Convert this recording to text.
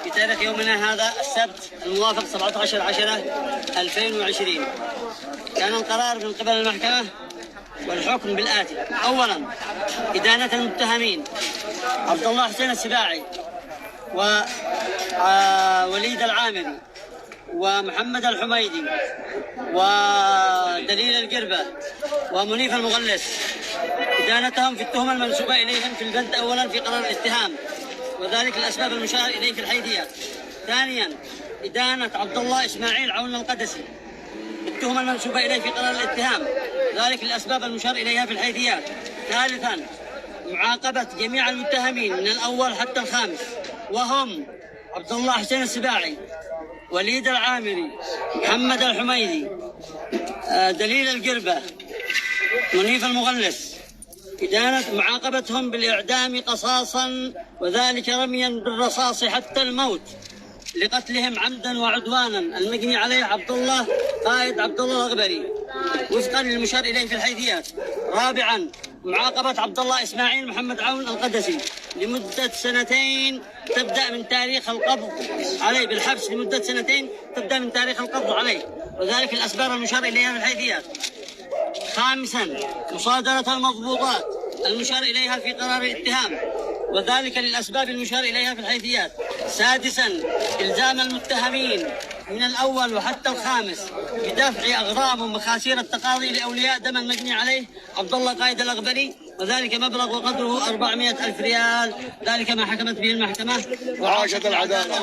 في تاريخ يومنا هذا السبت الموافق 17/10/2020. كان القرار من قبل المحكمة والحكم بالآتي: أولا، إدانة المتهمين عبد الله حسين السباعي ووليد العامري ومحمد الحميدي ودليل القربة ومنيف المغلس، إدانتهم في التهمة المنسوبة إليهم في البند أولا في قرار الاتهام، وذلك الأسباب المشار إليه في الحيثيات. ثانيا، إدانة عبد الله إسماعيل عون القدسي التهمة المنسوبة إليه في قرار الاتهام، ذلك الأسباب المشار إليها في الحيثيات. ثالثا، معاقبة جميع المتهمين من الأول حتى الخامس، وهم عبد الله حسين السباعي، وليد العامري، محمد الحميدي، دليل القربة، منيف المغلس، إدانة معاقبتهم بالإعدام قصاصا، وذلك رميا بالرصاص حتى الموت لقتلهم عمدا وعدوانا المجني عليه عبد الله قائد عبد الله الأغبري وفقا للمشار إليه في الحيثيات. رابعا، معاقبة عبد الله إسماعيل محمد عون القدسي لمدة 2 تبدأ من تاريخ القبض عليه، بالحبس لمدة 2 تبدأ من تاريخ القبض عليه، وذلك الأسباب المشار إليها في الحيثيات. خامسا، مصادرة المضبوطات المشار إليها في قرار الاتهام، وذلك للأسباب المشار إليها في الحيثيات. سادسا، إلزام المتهمين من الأول وحتى الخامس بدفع أغرام ومخاسير التقاضي لأولياء دم المجني عليه عبد الله قائد الأغبري، وذلك مبلغ وقدره 400,000 ريال، ذلك ما حكمت به المحكمة. وعاشت العدالة.